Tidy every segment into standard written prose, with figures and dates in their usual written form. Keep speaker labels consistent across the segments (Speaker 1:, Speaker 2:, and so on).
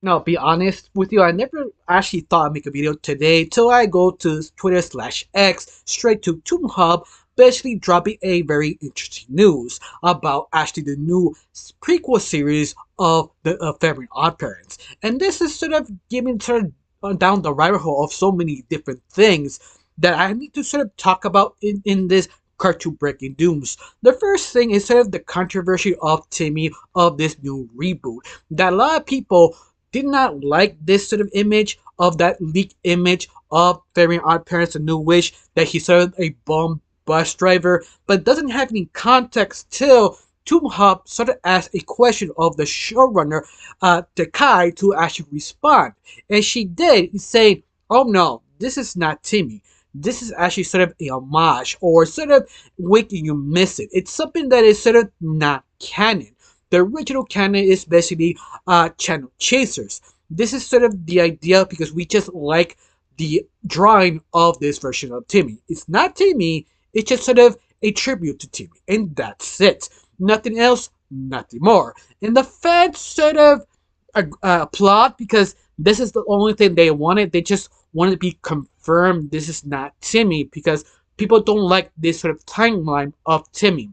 Speaker 1: Now, be honest with you, I never actually thought I'd make a video today till I go to Twitter/X straight to ToonHub, basically dropping a very interesting news about actually the new prequel series of the Fairly OddParents. And this is sort of giving sort of down the rabbit hole of so many different things that I need to sort of talk about in this cartoon breaking news. The first thing is sort of the controversy of Timmy of this new reboot. That a lot of people did not like this sort of image of that leaked image of Fairly Odd Parents, A New Wish, that he's sort of a bum bus driver, but doesn't have any context till Toonhub sort of asked a question of the showrunner, Takai, to actually respond. And she did, saying, oh no, this is not Timmy. This is actually sort of a homage, or sort of making you miss it. It's something that is sort of not canon. The original canon is basically channel chasers. This is sort of the idea because we just like the drawing of this version of Timmy. It's not Timmy, it's just sort of a tribute to Timmy, and that's it. Nothing else, nothing more. And the fans sort of applaud because this is the only thing they wanted. They just wanted to be confirmed this is not Timmy because people don't like this sort of timeline of Timmy.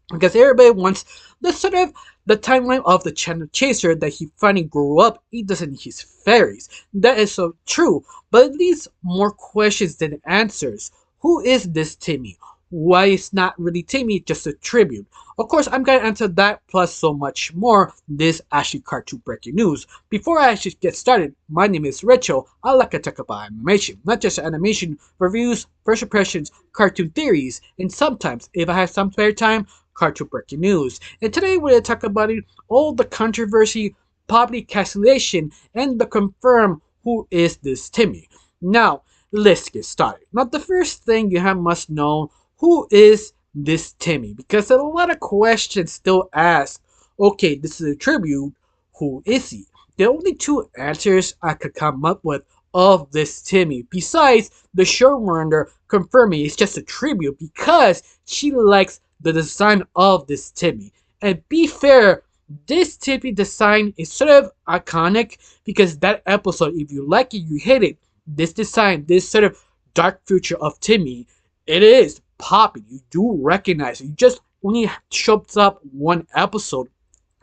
Speaker 1: Because everybody wants the sort of the timeline of the channel chaser that he finally grew up, he doesn't his fairies. That is so true, but it leaves more questions than answers. Who is this Timmy? Why is not really Timmy, just a tribute? Of course, I'm gonna answer that plus so much more this actually cartoon breaking news. Before I actually get started, my name is Rachel. I like to talk about animation, not just animation, reviews, first impressions, cartoon theories, and sometimes, if I have some spare time, cartoon breaking news. And today we're going to talk about it, all the controversy, public cancellation, and the confirm who is this Timmy. Now, let's get started. Now, the first thing you have must know, who is this Timmy? Because there are a lot of questions still asked. Okay, this is a tribute. Who is he? The only two answers I could come up with of this Timmy, besides the showrunner confirming it's just a tribute because she likes the design of this Timmy. And be fair, this Timmy design is sort of iconic because that episode, if you like it, you hate it. This design, this sort of dark future of Timmy, it is popping. You do recognize it. You just only shows up one episode,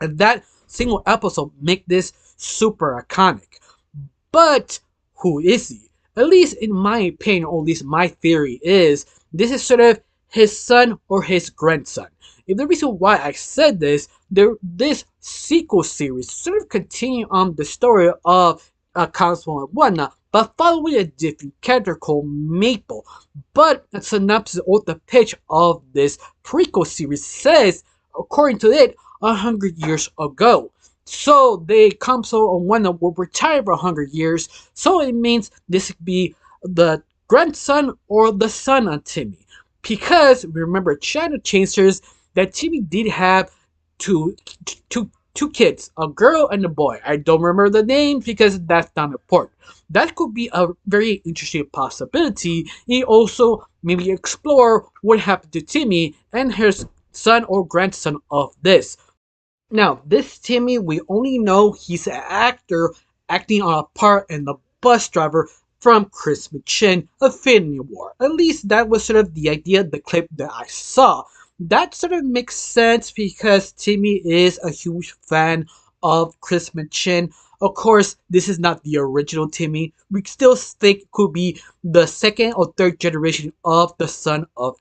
Speaker 1: and that single episode make this super iconic. But who is he? At least in my opinion, or at least my theory is, this is sort of his son or his grandson. If the reason why I said this, this sequel series sort of continue on the story of Councilwoman Wanda, but following a different character called Maple. But a synopsis or the pitch of this prequel series says, according to it, 100 years ago. So the Council of Wanda will retire for 100 years. So it means this could be the grandson or the son of Timmy. Because remember, China Chasers, that Timmy did have two kids, a girl and a boy. I don't remember the name because that's not important. That could be a very interesting possibility. He also maybe explore what happened to Timmy and his son or grandson of this. Now, this Timmy, we only know he's an actor acting on a part in the bus driver from Chris McChin, Infinity War. At least that was sort of the idea, the clip that I saw. That sort of makes sense because Timmy is a huge fan of Chris McChin. Of course, this is not the original Timmy. We still think it could be the second or third generation of the son of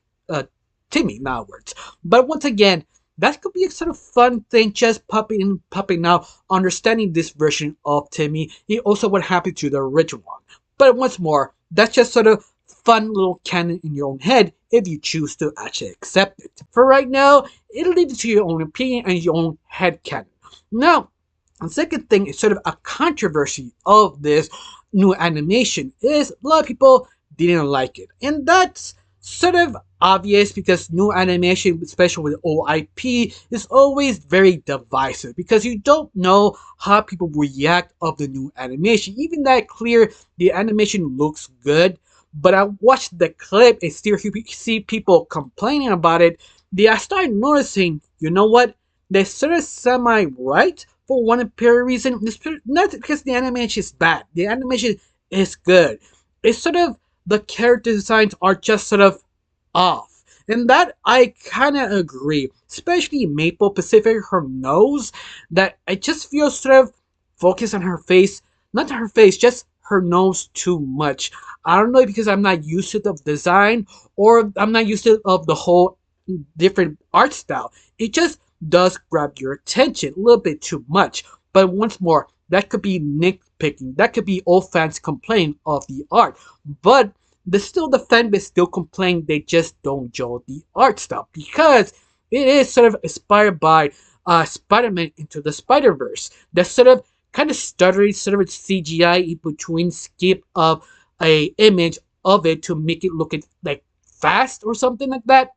Speaker 1: Timmy, in other words. But once again, that could be a sort of fun thing, just popping in, popping out, understanding this version of Timmy. He also what happened to the original one. But once more, that's just sort of fun little canon in your own head if you choose to actually accept it. For right now, it'll leave it to your own opinion and your own head canon. Now, the second thing is sort of a controversy of this new animation is a lot of people didn't like it. And that's sort of obvious because new animation, especially with old IP, is always very divisive because you don't know how people react of the new animation. Even that clear, the animation looks good, but I watched the clip and still see people complaining about it. I started noticing, you know what? They're sort of semi-right, for one apparent reason. Not because the animation is bad. The animation is good. It's sort of the character designs are just sort of off. And that I kind of agree. Especially Maple Pacific, her nose, that I just feel sort of focused on her face. Not her face, just her nose too much. I don't know because I'm not used to the design or I'm not used to of the whole different art style. It just does grab your attention a little bit too much. But once more, that could be nitpicking. That could be old fans complaining of the art. But the fan base still complain they just don't enjoy the art style because it is sort of inspired by Spider-Man Into the Spider-Verse. That sort of kind of stuttery sort of CGI in between skip of a image of it to make it look like fast or something like that.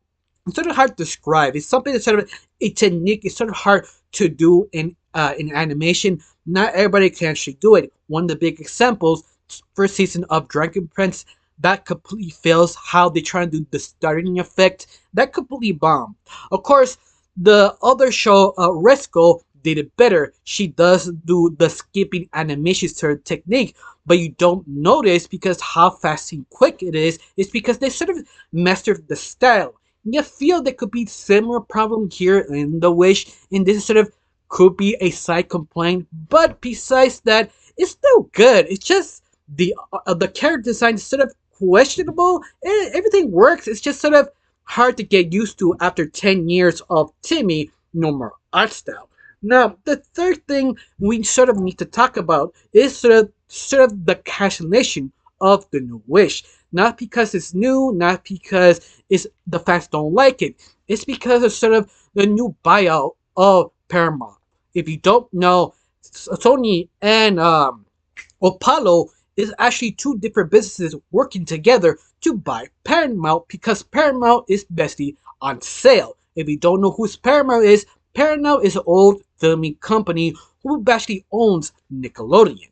Speaker 1: It's sort of hard to describe. It's something that's sort of a technique. It's sort of hard to do in animation. Not everybody can actually do it. One of the big examples, first season of Dragon Prince, that completely fails. How they try to do the starting effect, that completely bombed. Of course, the other show, Resco, did it better. She does do the skipping animation sort of technique, but you don't notice because how fast and quick it is. It's because they sort of mastered the style. You feel there could be similar problem here in The Wish, and this sort of could be a side complaint. But besides that, it's still good. It's just the character design is sort of questionable. Everything works. It's just sort of hard to get used to after 10 years of Timmy normal art style. Now, the third thing we sort of need to talk about is sort of the cancellation of the new Wish. Not because it's new, not because it's the fans don't like it. It's because of sort of the new buyout of Paramount. If you don't know, Sony and Apollo is actually two different businesses working together to buy Paramount because Paramount is basically on sale. If you don't know who Paramount is an old filming company who basically owns Nickelodeon.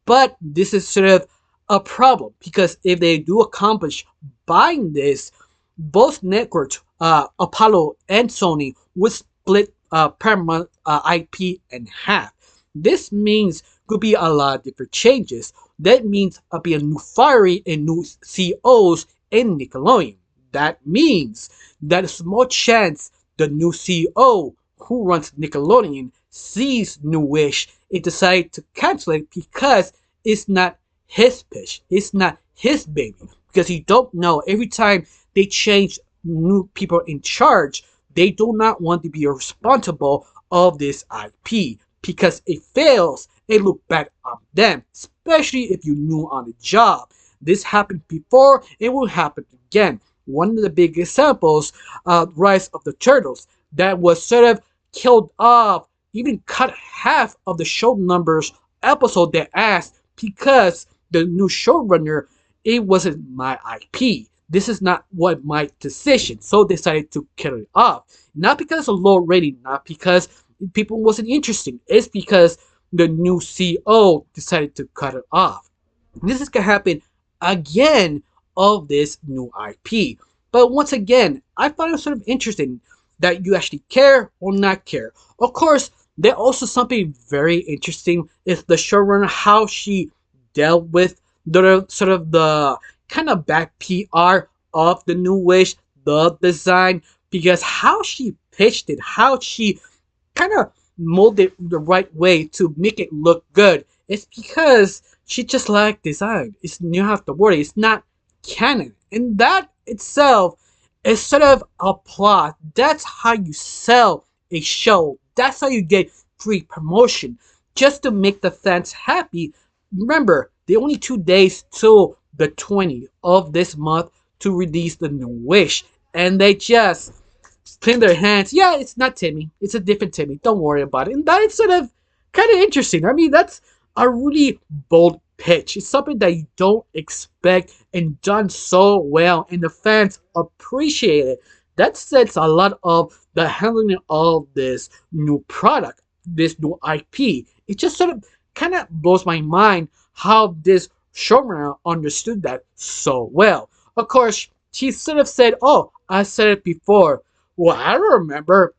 Speaker 1: But this is sort of a problem because if they do accomplish buying this, both networks, Apollo and Sony, would split Paramount IP in half. This means could be a lot of different changes. That means be a new firing and new CEOs in Nickelodeon. That means that a small chance the new CEO who runs Nickelodeon sees New Wish and decides to cancel it because it's not his pitch. It's not his baby. Because you don't know, every time they change new people in charge, they do not want to be responsible of this IP. Because it fails, it look bad on them. Especially if you're new on the job. This happened before, it will happen again. One of the big examples, Rise of the Turtles, that was sort of killed off, even cut half of the show numbers episode they asked because the new showrunner, it wasn't my IP. This is not what my decision. So they decided to kill it off. Not because of low rating, not because people wasn't interested. It's because the new CEO decided to cut it off. This is gonna happen again of this new IP. But once again, I find it sort of interesting that you actually care or not care. Of course, there also something very interesting is the showrunner, how she dealt with the sort of the kind of bad PR of the new Wish, the design, because how she pitched it, how she kind of molded it the right way to make it look good. It's because she just liked design. You have to worry. It's not canon, and that itself is sort of a plot. That's how you sell a show. That's how you get free promotion, just to make the fans happy. Remember, the only 2 days till the 20th of this month to release the new Wish, and they just clean their hands. Yeah, it's not Timmy. It's a different Timmy. Don't worry about it. And that is sort of kind of interesting. I mean, that's a really bold pitch. It's something that you don't expect and done so well, and the fans appreciate it. That says a lot of the handling of this new product, this new IP. It just sort of kind of blows my mind how this showrunner understood that so well. Of course, she sort of said, "Oh, I said it before." Well, I don't remember.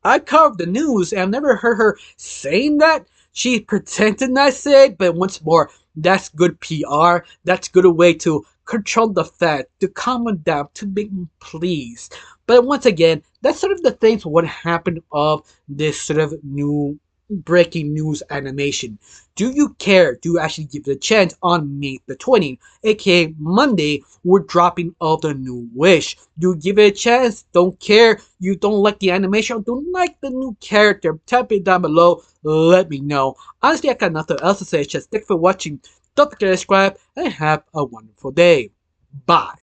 Speaker 1: I covered the news and I've never heard her saying that. She pretended not to say it, but once more, that's good PR. That's good way to control the Fed, to calm them down, to make them pleased. But once again, that's sort of the things what happened of this sort of new breaking news animation. Do you care? Do you actually give it a chance on May the 20th, aka Monday? We're dropping of the new Wish. Do you give it a chance? Don't care? You don't like the animation? Don't like the new character? Type it down below. Let me know. Honestly, I got nothing else to say. Just thanks for watching. Don't forget to subscribe and have a wonderful day. Bye.